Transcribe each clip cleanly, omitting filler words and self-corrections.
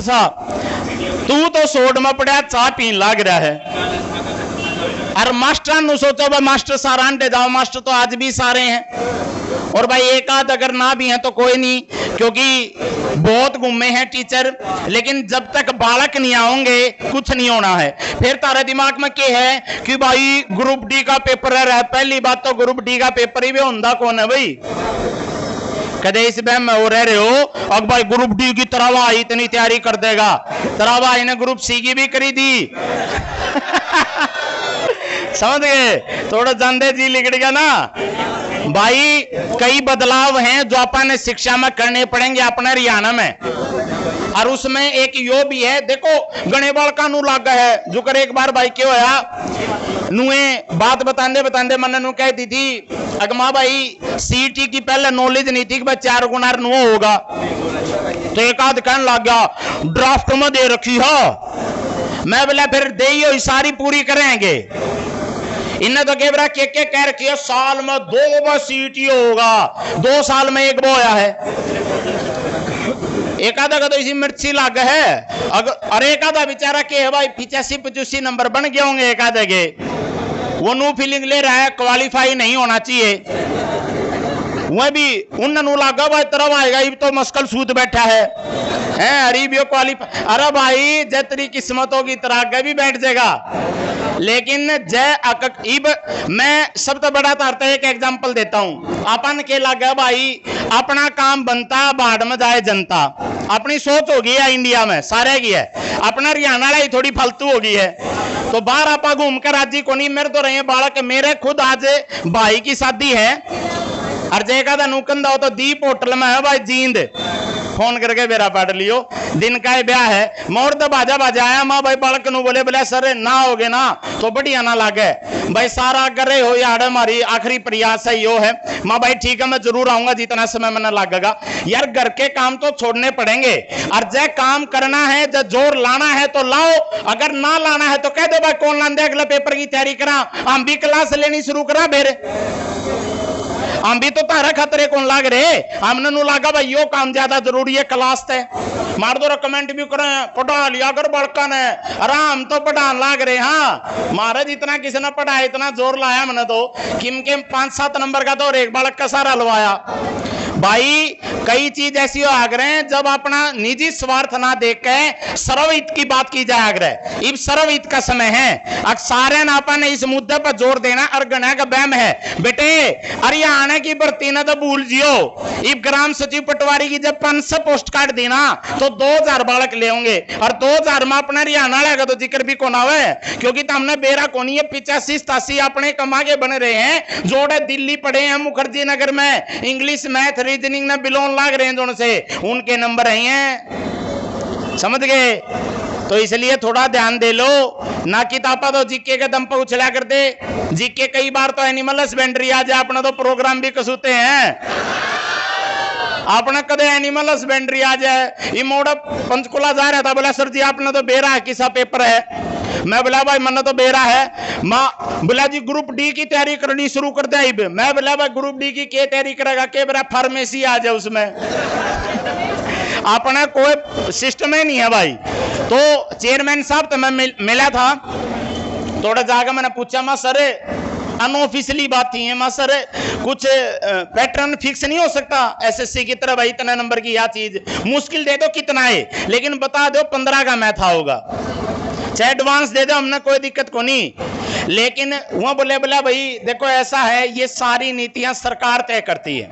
सा तू तो सोड में पड़ा चाह पीन लाग रहा है। और मास्टर नु सोचो भाई मास्टर सारा अंडे जाओ, मास्टर तो आज भी सारे हैं। और भाई एक आध अगर ना भी है तो कोई नहीं, क्योंकि बहुत घूमे हैं टीचर, लेकिन जब तक बालक नहीं आओगे कुछ नहीं होना है। फिर तारे दिमाग में क्या है कि भाई ग्रुप डी का पेपर है। पहली बात तो ग्रुप डी का पेपर ही भी होंदा कौन है भाई, कदे इस बहम में हो रहे हो। अब भाई ग्रुप डी की तरह इतनी तैयारी कर देगा, तरह भाई ने ग्रुप सी की भी करी थी। समझ गए, थोड़ा जानते जी लिख गया ना भाई। कई बदलाव हैं जो अपन शिक्षा में करने पड़ेंगे अपने हरियाणा में, और उसमें एक यो भी है। देखो गणेवाल कानून लागा है जो कर एक बार भाई क्यों होया नुए बात बताते मैंने नु कहती थी अगमा भाई सीटी की पहले नॉलेज नहीं थी कि भाई 4 गुना नुआ होगा, तो एक आध कहने लग गया ड्राफ्ट में दे रखी है। मैं बोला फिर दे ही सारी पूरी करेंगे। इन्हें तो केवरा के कह रखी है साल में 2 बार सीटी होगा, 2 साल में एक बोया है। एक आधा का तो इसी मिर्ची लाग है। अगर एक आधा बेचारा के है भाई 85-85 नंबर बन गए होंगे एक आधे के, वो नो फीलिंग ले रहा है क्वालिफाई नहीं होना चाहिए। वह भी उन लागा भाई तरफ आएगा, ये तो मुश्किल सूद बैठा है अरे भी क्वालिफाई। अरे भाई जय तेरी किस्मत होगी तरह भी बैठ जाएगा। लेकिन जय इब मैं सबसे बड़ा तारता एक एग्जांपल देता हूं। अपन के लगा भाई अपना काम बनता बाढ़ में जाए जनता, अपनी सोच होगी है इंडिया में सारे की है, अपना हरियाणा ही थोड़ी फालतू होगी है। तो बाहर आपा घूम कर राजी को नहीं, मेरे तो रहे बालक मेरे खुद आज भाई की शादी है और जयका नुकंदा हो तो दीप होटल में है भाई जींद, फोन करके मेरा पढ़ लियो दिन का ब्याह है। मोर तो बाजा बजाया माँ भाई बालक नु बोले बोले सर ना होगे ना तो बढ़िया ना लागे भाई सारा कर रहे हो यार, हमारी आखिरी प्रयास है यो है। माँ भाई ठीक है मैं जरूर आऊंगा जितना समय मैंने लगेगा। यार घर के काम तो छोड़ने पड़ेंगे और जय काम करना है जब जोर लाना है तो लाओ, अगर ना लाना है तो कह दो भाई कौन लांदे अगले पेपर की तैयारी करा, हम भी क्लास लेनी शुरू करा। फिर हम भी तो तारा खतरे कौन लाग रहे, हमने नु लागा भाई यो काम ज्यादा जरूरी है क्लास ते मार दो कमेंट भी करें पढ़ा लिया कर बड़का ने आराम तो पढ़ान लाग रहे। हाँ महाराज इतना किसी ने पढ़ाया इतना जोर लाया मैंने तो किम के 5-7 नंबर का तो एक बालक का सारा लवाया। भाई कई चीज ऐसी हो आग्रह हैं जब अपना निजी स्वार्थ ना देख के सर्वहित की बात की जाए आग्रह। इब सर्वहित का समय है, अब सारे नापा ने इस मुद्दे पर जोर देना और गणा का बैम है बेटे हरियाणा की भर्ती ना तो भूल जियो। इब ग्राम सचिव पटवारी की जब 500 पोस्ट कार्ड देना तो 2000 बालक ले होंगे और 2000 में अपना हरियाणा लेगा तो जिक्र भी कौन आवे, क्योंकि हमने बेरा कोनी है 85-87 अपने कमा के बन रहे हैं। जोड़े दिल्ली पढ़े हैं मुखर्जी नगर में, इंग्लिश मैथ रीजनिंग में बिलोन लाग रहे हैं दोनों से, उनके नंबर हैं समझ गए। तो इसलिए थोड़ा ध्यान दे लो ना किताबा तो जीके के दम पर उछला कर दे। जीके कई बार तो एनिमल हस्बेंड्री आ जाए, अपना तो प्रोग्राम भी कसूते हैं अपना कदे एनिमल हस्बेंड्री आ जाए। ये मोड़ा पंचकुला जा रहा था, बोला सर जी आपने तो बेरा है किसा पेपर है। मैं बोला भाई मन तो बेरा है। माँ बोला जी ग्रुप डी की तैयारी करनी शुरू कर दे। मैं बोला भाई ग्रुप डी की क्या तैयारी करेगा, के बेरा फार्मेसी आ जाए उसमें अपना कोई सिस्टम ही नहीं है भाई। तो चेयरमैन साहब तो मैं मिला था, थोड़ा जाकर मैंने पूछा माँ सर अनऑफिशियली बात थी है माँ सर कुछ पैटर्न फिक्स नहीं हो सकता एसएससी की तरह भाई इतने नंबर की यह चीज मुश्किल दे दो कितना है लेकिन बता दो 15 का मैथ होगा, चाहे एडवांस दे दो हमने कोई दिक्कत को नहीं। लेकिन वह बोले भाई देखो ऐसा है ये सारी नीतियां सरकार तय करती है,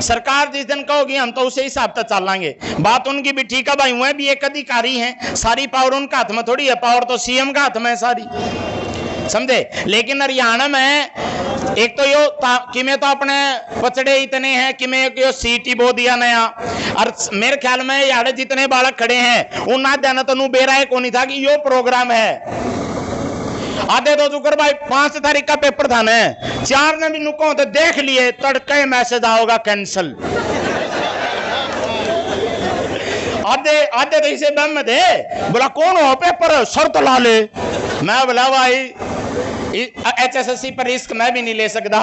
सरकार जिस दिन कहोगी हम तो उसे हिसाब से चलाएंगे। बात उनकी भी ठीक है भाई, वह भी एक अधिकारी हैं, सारी पावर उनका हाथ में थोड़ी है, पावर तो सीएम का हाथ में है सारी समझे। लेकिन हरियाणा में एक तो यो कि में तो अपने पचड़े इतने हैं कि में यो सीटी बो दिया नया, और मेरे ख्याल में यार जितने बालक खड़े हैं उन ना देना तो बेरा को नहीं था कि यो प्रोग्राम है। आधे तो जुकर भाई 5 तारीख का पेपर था ना, 4 ने भी नुको तो देख लिए तड़के मैसेज आओगा कैंसल। आधे तो इसे बम में दे बोला कौन हो पेपर सर तो ला ले। मैं बोला भाई एचएसएससी पर रिस्क मैं भी नहीं ले सकता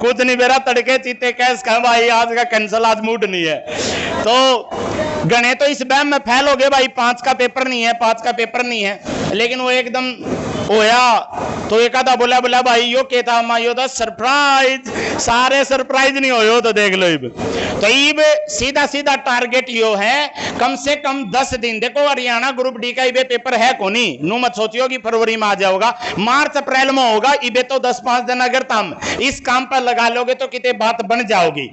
कुछ नहीं मेरा तड़के चीते कैस का भाई आज का कैंसल आज मूड नहीं है। तो गणे तो इस बैम में फैल हो गए भाई, 5 का पेपर नहीं है, 5 का पेपर नहीं है, लेकिन वो एकदम होया तो एक आधा बोला बोला भाई यो कहता मायो दा सरप्राइज, सारे सरप्राइज नहीं होयो तो देख लो इब। तो इब सीधा सीधा टारगेट यो है कम से कम 10 दिन। देखो हरियाणा ग्रुप डी का इबे पेपर है कोनी, नू मत सोचियो कि फरवरी में आ जाओगा, मार्च अप्रैल में होगा। इबे तो 10-5 दिन अगर तुम इस काम पर लगा लोगे तो कितने बात बन जाओगी,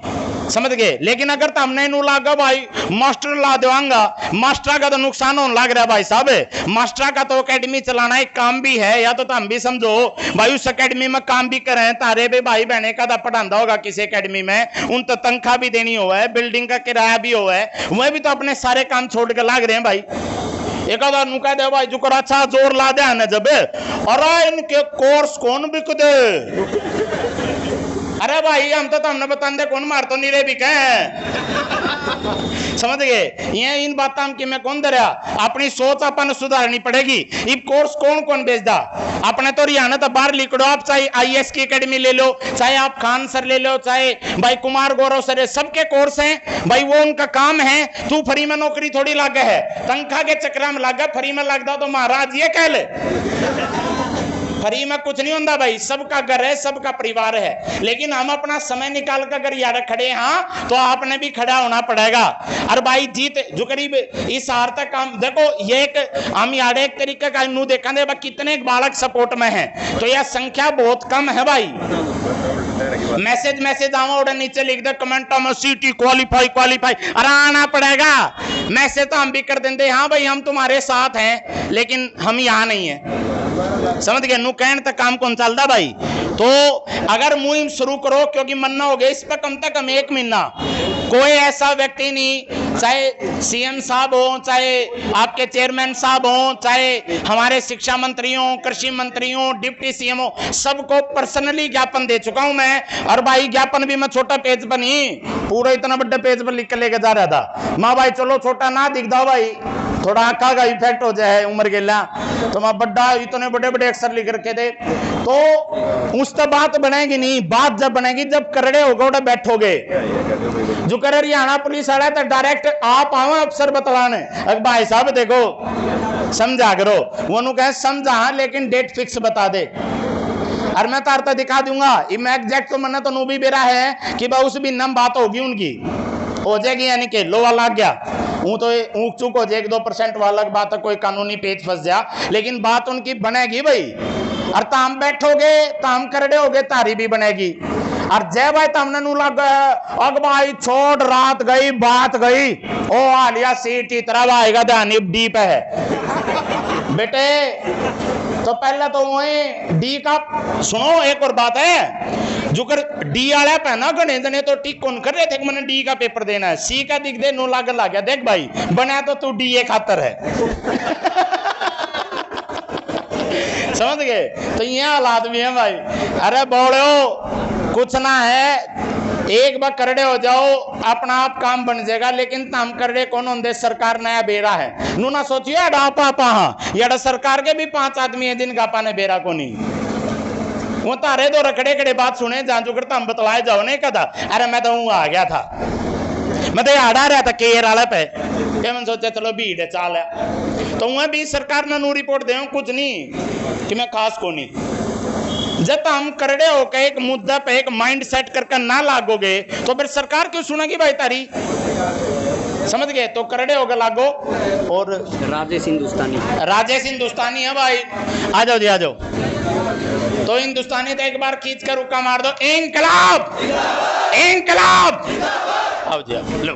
समझ गए। लेकिन अगर तुमने नू लागा भाई मास्टर ला देवांगा, मास्टर का तो नुकसान होने लग रहा है भाई साहब। मास्टर का तो एकेडमी चलाना एक काम भी है, या तो तुम भी समझो भाई उस एकेडमी में काम भी करें, तारे भी भाई बहने का पढ़ांदा होगा किसी एकेडमी में, उन तो तनख्वाह भी देनी हुआ है, बिल्डिंग का किराया भी हुआ है, वह भी तो अपने सारे काम छोड़ के लाग रहे हैं भाई। एक आधा नु कह दे भाई जो कर अच्छा जोर ला दे ना जब, अरे इनके कोर्स कौन बिक दे, अरे भाई हम तो तुमने बता दे कौन मार तो नहीं रे भी कह, समझ गए। ये इन बातों की मैं कौन दरिया, अपनी सोच अपन सुधारनी पड़ेगी। ये कोर्स कौन कौन बेचदा, अपने तो हरियाणा तो बाहर लिखो, आप चाहे आईएएस की एकेडमी ले लो, चाहे आप खान सर ले लो, चाहे भाई कुमार गौरव सर, सबके कोर्स हैं भाई, वो उनका काम है। तू फ्री में नौकरी थोड़ी लागे है, तनख्वाह के चक्कर में लागा, फ्री में लगता तो महाराज ये कह ले, फ्री में कुछ नहीं होता भाई, सबका घर है, सबका परिवार है। लेकिन हम अपना समय निकाल कर अगर यार खड़े हाँ तो आपने भी खड़ा होना पड़ेगा। और भाई जीत जो करीब इस हार तक हम देखो, ये एक हम यार एक तरीके का नू देखा दे कितने बालक सपोर्ट में है, तो यह संख्या बहुत कम है भाई। मैसेज आवा उड़े नीचे लिख दे कमेंट में सीटी क्वालीफाई क्वालीफाई, अरे आना पड़ेगा। मैसेज तो हम भी कर देंगे हाँ भाई हम तुम्हारे साथ हैं, लेकिन हम यहाँ नहीं है, समझ गए। नु कहने तक काम कौन चलता भाई। तो अगर मुहिम शुरू करो, क्योंकि मन्ना हो गया इस पर कम से कम 1 महीना कोई ऐसा व्यक्ति नहीं, चाहे सीएम साहब हो, चाहे आपके चेयरमैन साहब हो, चाहे हमारे शिक्षा मंत्री हो, कृषि मंत्री हो, डिप्टी सीएम हो, सबको पर्सनली ज्ञापन दे चुका हूं मैं। और भाई ज्ञापन भी मैं छोटा पेज पर नहीं, पूरा इतना बड़ा पेज पर लिख के लेके जा रहा था। माँ भाई चलो छोटा ना दिख दो भाई, थोड़ा आंखा का इफेक्ट हो जाए उम्र के ला, तो मैं बड़ा इतने बड़े बड़े अक्षर लिख रखे थे। तो उस तो बात बनेगी नहीं, बात जब बनेगी जब करड़े होगे उठे बैठोगे। जो कर हरियाणा पुलिस वाला है तो डायरेक्ट आप आओ अफसर बतलाने, अगर भाई साहब देखो समझा करो, वो नु कहे समझा लेकिन डेट फिक्स बता दे, और मैं तारता दिखा दूंगा। मैं एग्जैक्ट तो मना तो नो भी बेरा है कि उस भी नम बात होगी उनकी हो जाएगी, यानी कि लोहा लग गया वो तो ऊँच चूक हो जाए 1-2% वाला बात है, कोई कानूनी पेच फंस जा, लेकिन बात उनकी बनेगी भाई। और ताम बैठोगे ताम करड़े होगे तारी भी बनेगी। और जय भाई तमने नू लग अग भाई छोड़ रात गई बात गई, ओ आलिया सीट तरह आएगा ध्यान डीप है बेटे। तो पहले तो वही डी का सुनो, एक और बात है जो कर डी वाला पहना गणे जने तो टिक कौन कर रहे थे मैंने डी का पेपर देना है, सी का दिख दे नो लाग गया, देख भाई बना तो तू डी ए खातर है समझ गए। तो ये हालात भी है भाई। अरे बोलो कुछ ना है, एक बार करड़े हो जाओ अपना आप काम बन जाएगा। लेकिन तम करड़े कौन होंगे, सरकार नया बेरा है नू ना सोचिए डापा हाँ यार सरकार के भी 5 आदमी है दिन गापा ने बेरा को नहीं, वो तारे दो रखड़े कड़े बात सुने जान चुकर तम बतलाए जाओ नहीं कदा। अरे मैं तो आ गया था, मैं तो आड़ा रहा था केयर वाले पे, मैं सोचा चलो भीड़ चाल है, तो वह भी सरकार ने नू रिपोर्ट दे कुछ नहीं कि मैं खास को नहीं। जब हम करड़े होकर एक मुद्दा पे एक माइंड सेट करके ना लागोगे तो फिर सरकार क्यों सुनेगी भाई तारी, समझ गए। तो करड़े होकर लागो। और राजेश हिंदुस्तानी है भाई, आ जाओ जी आ जाओ। तो हिंदुस्तानी तो एक बार खींच कर रुका मार दो, इंकलाब इंकलाब। आओ जी आओ लो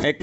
एक